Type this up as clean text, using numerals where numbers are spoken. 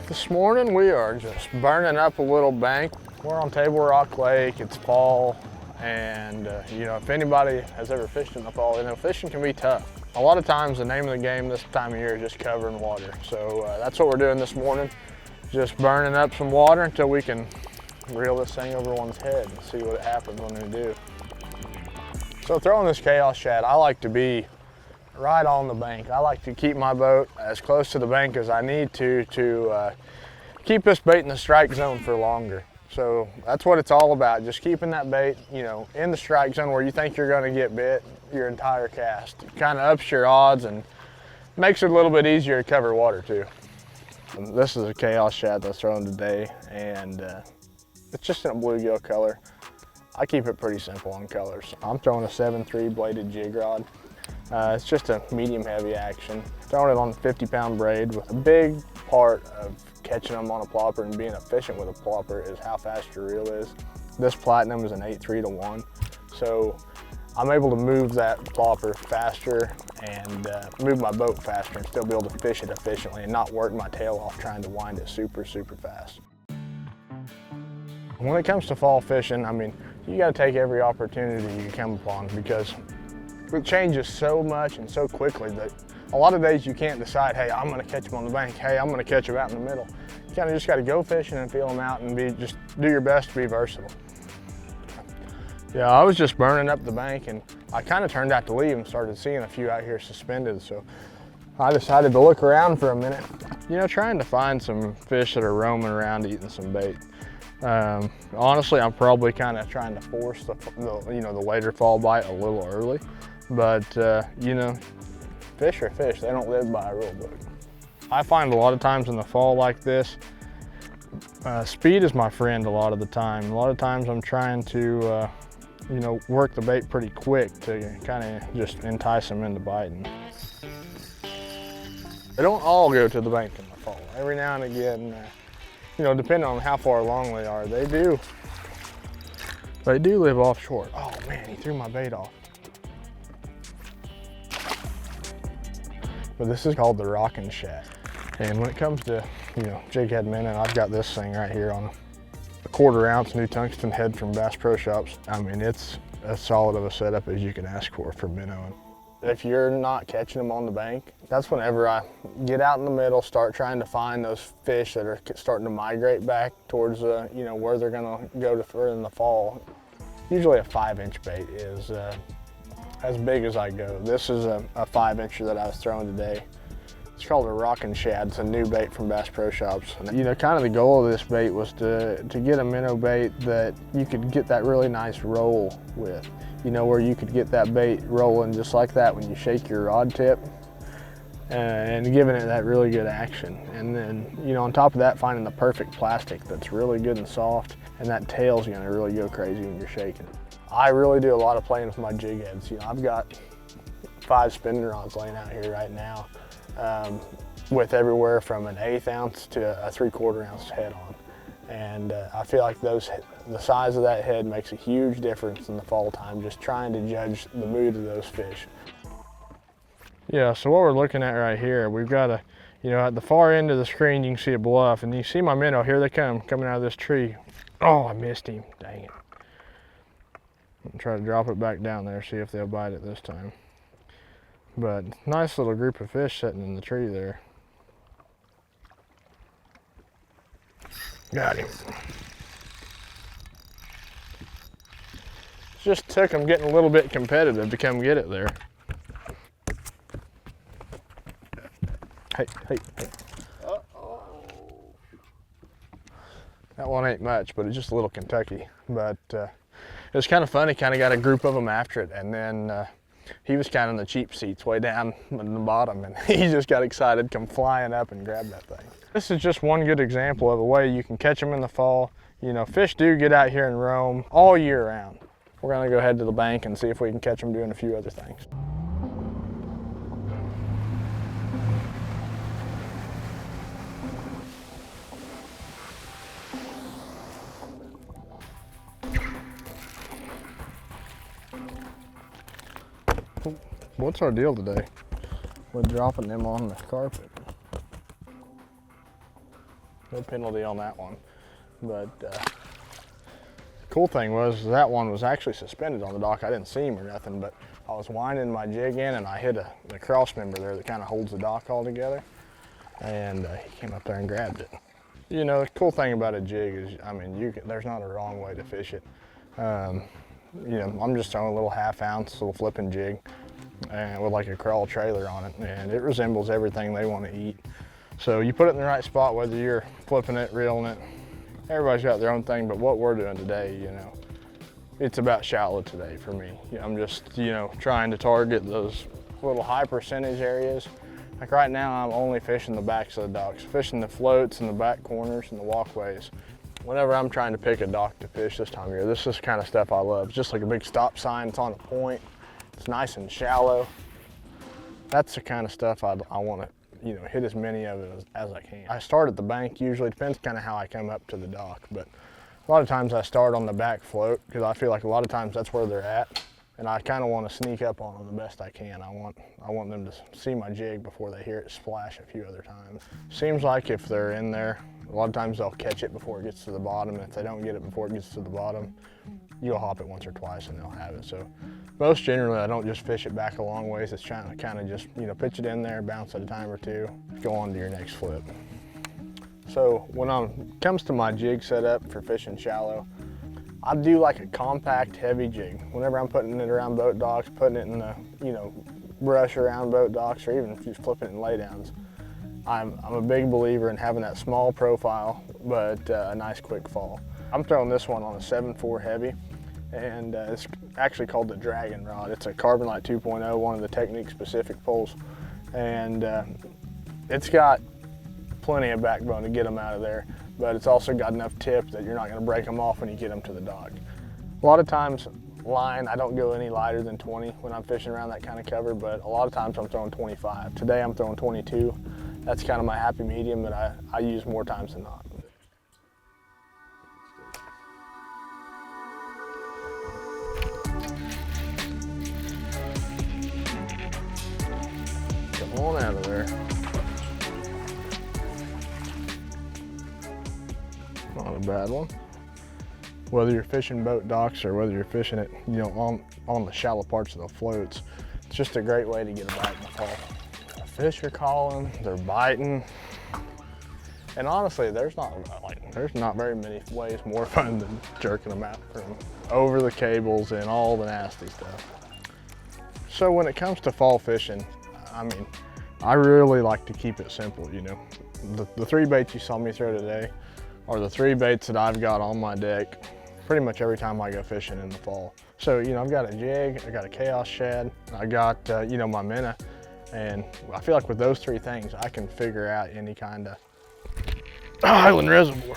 This morning we are just burning up a little bank. We're on Table Rock Lake, it's fall, and you know, if anybody has ever fished in the fall, you know, fishing can be tough. A lot of times the name of the game this time of year is just covering water. So that's what we're doing this morning, just burning up some water until we can reel this thing over one's head and see what happens when we do. So throwing this chaos shad, I like to be right on the bank. I like to keep my boat as close to the bank as I need to keep this bait in the strike zone for longer. So that's what it's all about, just keeping that bait, you know, in the strike zone where you think you're going to get bit your entire cast. It kind of ups your odds and makes it a little bit easier to cover water too. And this is a chaos shad that's thrown today, and it's just in a bluegill color. I keep it pretty simple on colors. I'm throwing a 7.3 bladed jig rod. It's just a medium heavy action. Throwing it on a 50-pound braid. With a big part of catching them on a plopper and being efficient with a plopper is how fast your reel is. This Platinum is an 8.3 to 1. So I'm able to move that plopper faster and move my boat faster and still be able to fish it efficiently and not work my tail off trying to wind it super fast. When it comes to fall fishing, I mean, you got to take every opportunity you come upon because it changes so much and so quickly that a lot of days you can't decide, hey, I'm going to catch them on the bank, hey, I'm going to catch them out in the middle. You kind of just got to go fishing and feel them out and just do your best to be versatile. Yeah, I was just burning up the bank and I kind of turned out to leave and started seeing a few out here suspended, so I decided to look around for a minute. You know, trying to find some fish that are roaming around eating some bait. Honestly, I'm probably kind of trying to force the later fall bite a little early, but you know, fish are fish. They don't live by a rule book. I find a lot of times in the fall like this, speed is my friend a lot of the time. A lot of times I'm trying to, you know, work the bait pretty quick to kind of just entice them into biting. They don't all go to the bank in the fall. Every now and again, you know, depending on how far along they are, they do live offshore. Oh man, he threw my bait off. But this is called the rocking shad. And when it comes to, you know, jig head minnow, I've got this thing right here on a 1/4 ounce new tungsten head from Bass Pro Shops. I mean, it's as solid of a setup as you can ask for minnow. If you're not catching them on the bank, that's whenever I get out in the middle, start trying to find those fish that are starting to migrate back towards, you know, where they're gonna go to further in the fall. Usually a 5-inch bait is as big as I go. This is a 5-incher that I was throwing today. It's called a rocking shad. It's a new bait from Bass Pro Shops. And, you know, kind of the goal of this bait was to get a minnow bait that you could get that really nice roll with. You know, where you could get that bait rolling just like that when you shake your rod tip and giving it that really good action. And then, you know, on top of that, finding the perfect plastic that's really good and soft, and that tail's gonna really go crazy when you're shaking. I really do a lot of playing with my jig heads. You know, I've got 5 spinning rods laying out here right now with everywhere from an 1/8 ounce to a 3/4 ounce head on. And I feel like the size of that head makes a huge difference in the fall time, just trying to judge the mood of those fish. Yeah, so what we're looking at right here, we've got you know, at the far end of the screen, you can see a bluff, and you see my minnow, here they come, coming out of this tree. Oh, I missed him, dang it. I'll try to drop it back down there, see if they'll bite it this time. But nice little group of fish sitting in the tree there. Got him. Just took him getting a little bit competitive to come get it there. Hey. Uh-oh. That one ain't much, but it's just a little Kentucky. But it was kind of funny, kind of got a group of them after it, and then he was kind of in the cheap seats way down in the bottom, and he just got excited, come flying up and grab that thing. This is just one good example of a way you can catch them in the fall. You know, fish do get out here and roam all year round. We're gonna go head to the bank and see if we can catch them doing a few other things. What's our deal today with dropping them on the carpet? No penalty on that one. But the cool thing was that one was actually suspended on the dock. I didn't see him or nothing, but I was winding my jig in and I hit the cross member there that kind of holds the dock all together. And he came up there and grabbed it. You know, the cool thing about a jig is, I mean, there's not a wrong way to fish it. You know, I'm just throwing a little 1/2 ounce little flipping jig and with like a crawl trailer on it, and it resembles everything they want to eat. So you put it in the right spot, whether you're flipping it, reeling it. Everybody's got their own thing, but what we're doing today, you know, it's about shallow today for me. I'm just, you know, trying to target those little high percentage areas. Like right now, I'm only fishing the backs of the docks, fishing the floats and the back corners and the walkways. Whenever I'm trying to pick a dock to fish this time of year, this is the kind of stuff I love. It's just like a big stop sign, it's on a point, it's nice and shallow. That's the kind of stuff I want to, you know, hit as many of it as I can. I start at the bank usually, depends kind of how I come up to the dock, but a lot of times I start on the back float because I feel like a lot of times that's where they're at, and I kind of want to sneak up on them the best I can. I want them to see my jig before they hear it splash a few other times. Seems like if they're in there, a lot of times they'll catch it before it gets to the bottom, and if they don't get it before it gets to the bottom, you'll hop it once or twice and they'll have it. So most generally I don't just fish it back a long ways. It's trying to kind of just, you know, pitch it in there, bounce it a time or two, go on to your next flip. So when it comes to my jig setup for fishing shallow, I do like a compact, heavy jig. Whenever I'm putting it around boat docks, putting it in the, you know, brush around boat docks, or even if you're flipping it in laydowns, I'm a big believer in having that small profile, but a nice quick fall. I'm throwing this one on a 7.4 heavy, and it's actually called the Dragon Rod. It's a Carbonite 2.0, one of the technique specific pulls, and it's got plenty of backbone to get them out of there, but it's also got enough tip that you're not going to break them off when you get them to the dock. A lot of times line, I don't go any lighter than 20 when I'm fishing around that kind of cover, but a lot of times I'm throwing 25. Today I'm throwing 22. That's kind of my happy medium that I use more times than not. Come on out of there. Not a bad one. Whether you're fishing boat docks or whether you're fishing it, you know, on the shallow parts of the floats, it's just a great way to get a bite in the fall. The fish are calling, they're biting, and honestly, there's not very many ways more fun than jerking them out from over the cables and all the nasty stuff. So when it comes to fall fishing, I mean, I really like to keep it simple. You know, the 3 baits you saw me throw today are the 3 baits that I've got on my deck pretty much every time I go fishing in the fall. So, you know, I've got a jig, I got a chaos shad, I got, you know, my minnow, and I feel like with those 3 things, I can figure out any kind of island reservoir.